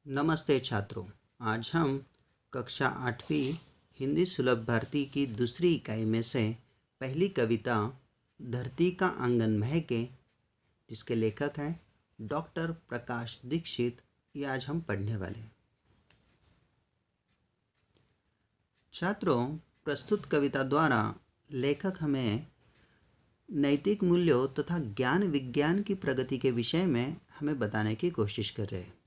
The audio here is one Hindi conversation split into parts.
नमस्ते छात्रों। आज हम कक्षा 8वीं हिंदी सुलभ भारती की दूसरी इकाई में से पहली कविता धरती का आंगन महके, जिसके लेखक हैं डॉक्टर प्रकाश दीक्षित, ये आज हम पढ़ने वाले हैं। छात्रों, प्रस्तुत कविता द्वारा लेखक हमें नैतिक मूल्यों तथा ज्ञान विज्ञान की प्रगति के विषय में हमें बताने की कोशिश कर रहे हैं।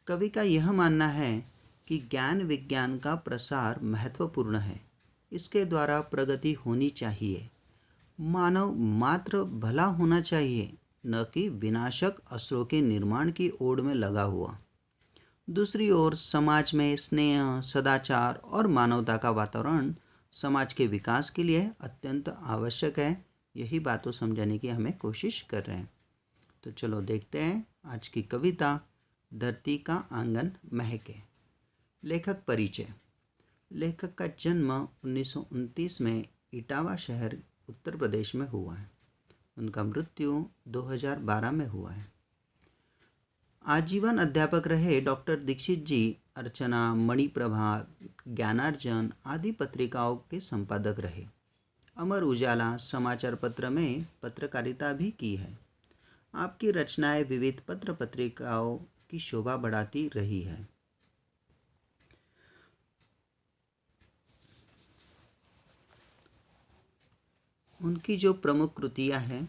कवि का यह मानना है कि ज्ञान विज्ञान का प्रसार महत्वपूर्ण है। इसके द्वारा प्रगति होनी चाहिए। मानव मात्र भला होना चाहिए, न कि विनाशक अस्त्रों के निर्माण की ओर में लगा हुआ। दूसरी ओर समाज में स्नेह, सदाचार और मानवता का वातावरण समाज के विकास के लिए अत्यंत आवश्यक है। यही बातों समझाने की हमें कोशिश कर रहे हैं। तो चलो देखते हैं आज की कविता धरती का आंगन महके। लेखक परिचय। लेखक का जन्म 1929 में इटावा शहर उत्तर प्रदेश में हुआ है। उनका मृत्यु 2012 में हुआ है। आजीवन अध्यापक रहे डॉक्टर दीक्षित जी अर्चना, मणिप्रभा, ज्ञानार्जन आदि पत्रिकाओं के संपादक रहे। अमर उजाला समाचार पत्र में पत्रकारिता भी की है। आपकी रचनाएं विविध पत्र पत्रिकाओं की शोभा बढ़ाती रही है। उनकी जो प्रमुख कृतियां हैं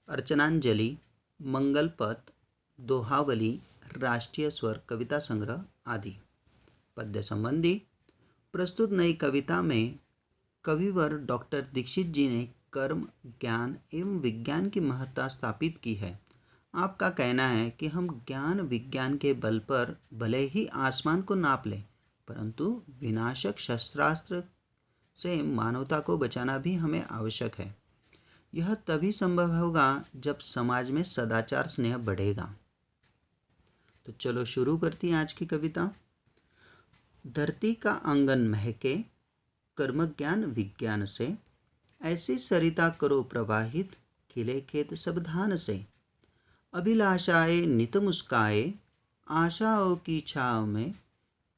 अर्चनांजलि, मंगलपथ, दोहावली, राष्ट्रीय स्वर, कविता संग्रह आदि। पद्य संबंधी। प्रस्तुत नई कविता में कविवर डॉक्टर दीक्षित जी ने कर्म, ज्ञान एवं विज्ञान की महत्ता स्थापित की है। आपका कहना है कि हम ज्ञान विज्ञान के बल पर भले ही आसमान को नाप लें, परंतु विनाशक शस्त्रास्त्र से मानवता को बचाना भी हमें आवश्यक है। यह तभी संभव होगा जब समाज में सदाचार स्नेह बढ़ेगा। तो चलो शुरू करती हैं आज की कविता। धरती का आंगन महके, कर्म ज्ञान विज्ञान से, ऐसी सरिता करो प्रवाहित, खिले खेत सब धान से। अभिलाषाएं नित मुस्काए, आशाओं की छाव में,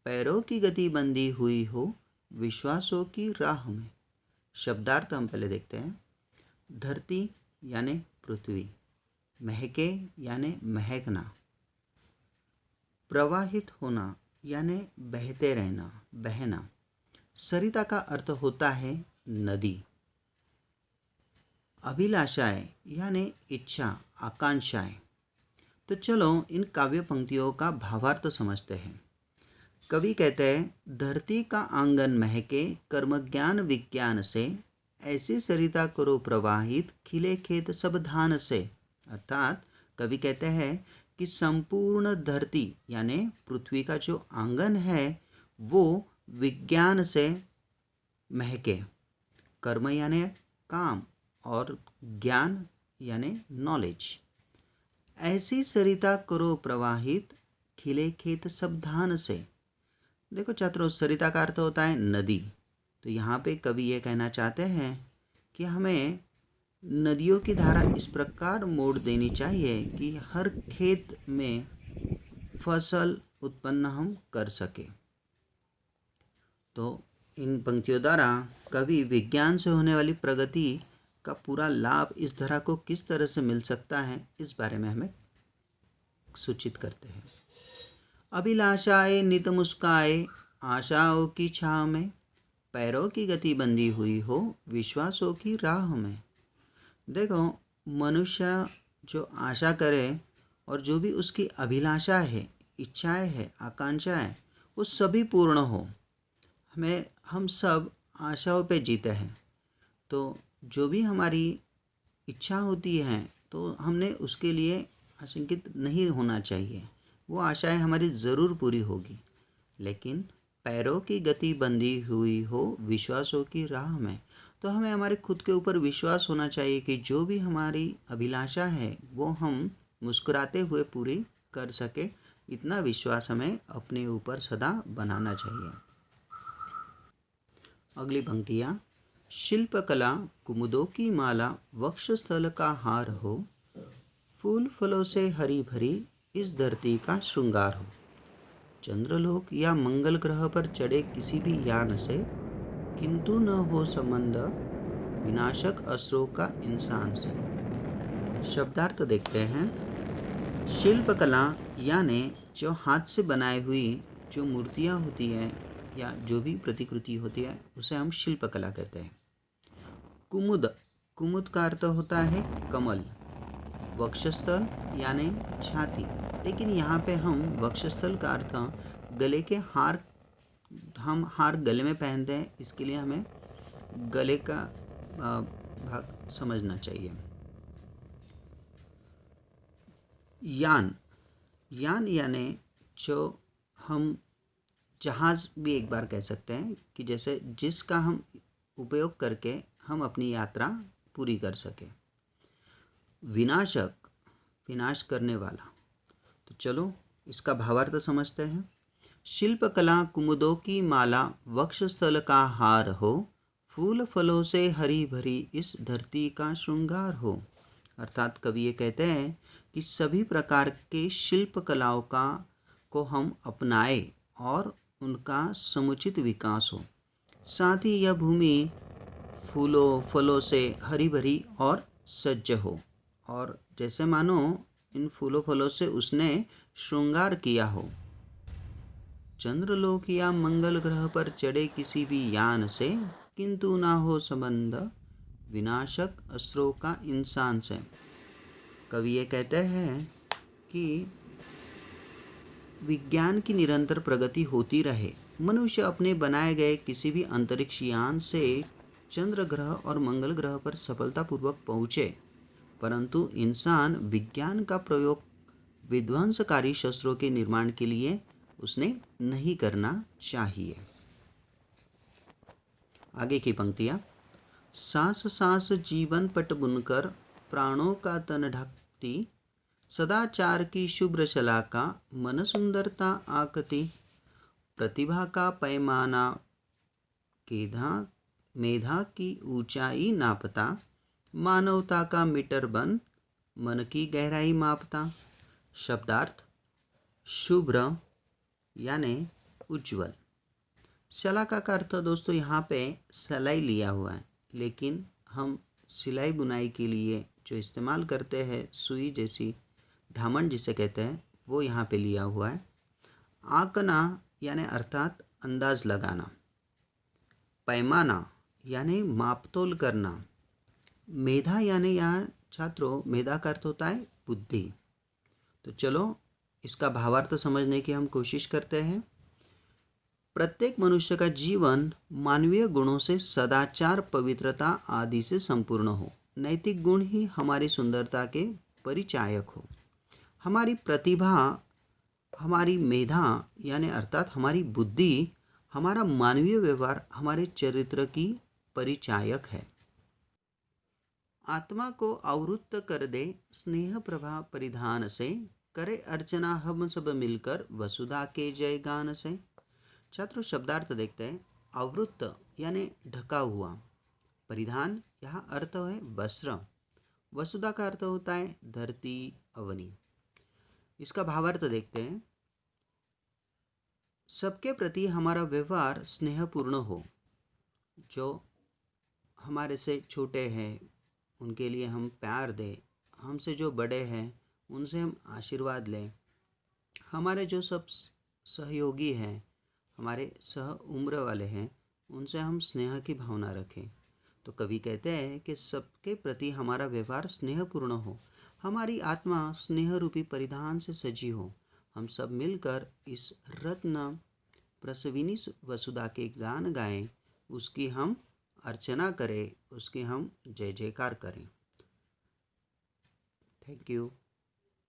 पैरों की गति बंधी हुई हो, विश्वासों की राह में। शब्दार्थ हम पहले देखते हैं। धरती यानी पृथ्वी, महके यानी महकना, प्रवाहित होना यानी बहते रहना, बहना। सरिता का अर्थ होता है नदी। अभिलाषाएं यानी इच्छा, आकांक्षाएं। तो चलो इन काव्य पंक्तियों का भावार्थ समझते हैं। कवि कहते हैं धरती का आंगन महके, कर्म ज्ञान विज्ञान से, ऐसी सरिता करो प्रवाहित, खिले खेत सब धान से। अर्थात कवि कहते हैं कि संपूर्ण धरती यानी पृथ्वी का जो आंगन है वो विज्ञान से महके। कर्म यानी काम और ज्ञान यानी नॉलेज। ऐसी सरिता करो प्रवाहित, खिले खेत सब धान से। देखो छात्रों, सरिता का अर्थ होता है नदी। तो यहाँ पे कवि ये कहना चाहते हैं कि हमें नदियों की धारा इस प्रकार मोड़ देनी चाहिए कि हर खेत में फसल उत्पन्न हम कर सके। तो इन पंक्तियों द्वारा कवि विज्ञान से होने वाली प्रगति का पूरा लाभ इस धरा को किस तरह से मिल सकता है, इस बारे में हमें सूचित करते हैं। अभिलाषाएं नित मुस्काए, आशाओं की छाव में, पैरों की गति बंधी हुई हो, विश्वासों की राह में। देखो, मनुष्य जो आशा करे और जो भी उसकी अभिलाषा है, इच्छाएं है, आकांक्षाएं, वो सभी पूर्ण हो। हम सब आशाओं पे जीते हैं। तो जो भी हमारी इच्छा होती है तो हमने उसके लिए आशंकित नहीं होना चाहिए। वो आशाएं हमारी ज़रूर पूरी होगी। लेकिन पैरों की गति बंधी हुई हो, विश्वासों की राह में। तो हमें हमारे खुद के ऊपर विश्वास होना चाहिए कि जो भी हमारी अभिलाषा है वो हम मुस्कुराते हुए पूरी कर सके। इतना विश्वास हमें अपने ऊपर सदा बनाना चाहिए। अगली पंक्तियाँ। शिल्पकला कुमुदों की माला, वक्षस्थल का हार हो, फूल फलों से हरी भरी, इस धरती का श्रृंगार हो। चंद्रलोक या मंगल ग्रह पर चढ़े किसी भी यान से किंतु न हो संबंध विनाशक असुरों का इंसान से। शब्दार्थ देखते हैं। शिल्पकला यानी जो हाथ से बनाई हुई जो मूर्तियाँ होती हैं या जो भी प्रतिकृति होती है उसे हम शिल्पकला कहते हैं। कुमुद, कुमुद का अर्थ होता है कमल। वक्षस्थल यानी छाती, लेकिन यहाँ पे हम वक्षस्थल का अर्थ गले के हार, हम हार गले में पहनते हैं, इसके लिए हमें गले का भाग समझना चाहिए। यान, यान यानी जो हम जहाज़ भी एक बार कह सकते हैं कि जैसे जिसका हम उपयोग करके हम अपनी यात्रा पूरी कर सकें। विनाशक, विनाश करने वाला। तो चलो इसका भावार्थ समझते हैं। शिल्पकला कुमुदों की माला, वक्षस्थल का हार हो, फूल फलों से हरी भरी इस धरती का श्रृंगार हो। अर्थात कवि ये कहते हैं कि सभी प्रकार के शिल्प कलाओं का को हम अपनाएं और उनका समुचित विकास हो। साथ ही यह भूमि फूलों फलों से हरी भरी और सज्ज हो, और जैसे मानो इन फूलों फलों से उसने श्रृंगार किया हो। चंद्रलोक या मंगल ग्रह पर चढ़े किसी भी यान से किंतु ना हो संबंध विनाशक असुरों का इंसान से। कवि ये कहते हैं कि विज्ञान की निरंतर प्रगति होती रहे, मनुष्य अपने बनाए गए किसी भी अंतरिक्ष यान से चंद्र ग्रह और मंगल ग्रह पर सफलतापूर्वक पहुँचे, परंतु इंसान विज्ञान का प्रयोग विध्वंसकारी शस्त्रों के निर्माण के लिए उसने नहीं करना चाहिए। आगे की पंक्तियाँ। सांस सांस जीवन पट बुनकर प्राणों का तन ढकती, सदाचार की शुभ्र शलाका मन सुंदरता आकती, प्रतिभा का पैमाना केधा मेधा की ऊंचाई नापता, मानवता का मीटर बन मन की गहराई मापता। शब्दार्थ। शुभ्र यानी उज्जवल। शलाका का अर्थ दोस्तों यहाँ पे सिलाई लिया हुआ है, लेकिन हम सिलाई बुनाई के लिए जो इस्तेमाल करते हैं सुई जैसी धामन जिसे कहते हैं वो यहाँ पे लिया हुआ है। आंकना यानी अर्थात अंदाज लगाना। पैमाना यानी मापतोल करना। मेधा यानी यहाँ छात्रों मेधा का अर्थ होता है बुद्धि। तो चलो इसका भावार्थ समझने की हम कोशिश करते हैं। प्रत्येक मनुष्य का जीवन मानवीय गुणों से सदाचार पवित्रता आदि से संपूर्ण हो। नैतिक गुण ही हमारी सुंदरता के परिचायक हो। हमारी प्रतिभा, हमारी मेधा यानी अर्थात हमारी बुद्धि, हमारा मानवीय व्यवहार हमारे चरित्र की परिचायक है। आत्मा को आवृत्त कर दे स्नेह प्रभा परिधान से, करे अर्चना हम सब मिलकर वसुधा के जय गान से। छात्रों शब्दार्थ देखते हैं। आवृत्त यानी ढका हुआ, परिधान यहाँ अर्थ है वस्त्र, वसुधा का अर्थ होता है धरती अवनी। इसका भावार्थ देखते हैं। सबके प्रति हमारा व्यवहार स्नेहपूर्ण हो। जो हमारे से छोटे हैं उनके लिए हम प्यार दें, हमसे जो बड़े हैं उनसे हम आशीर्वाद लें, हमारे जो सब सहयोगी हैं, हमारे सह उम्र वाले हैं, उनसे हम स्नेह की भावना रखें। तो कवि कहते हैं कि सबके प्रति हमारा व्यवहार स्नेहपूर्ण हो, हमारी आत्मा स्नेह रूपी परिधान से सजी हो। हम सब मिलकर इस रत्न प्रसविनी वसुधा के गान गाएं, उसकी हम अर्चना करें, उसकी हम जय जयकार करें। Thank you.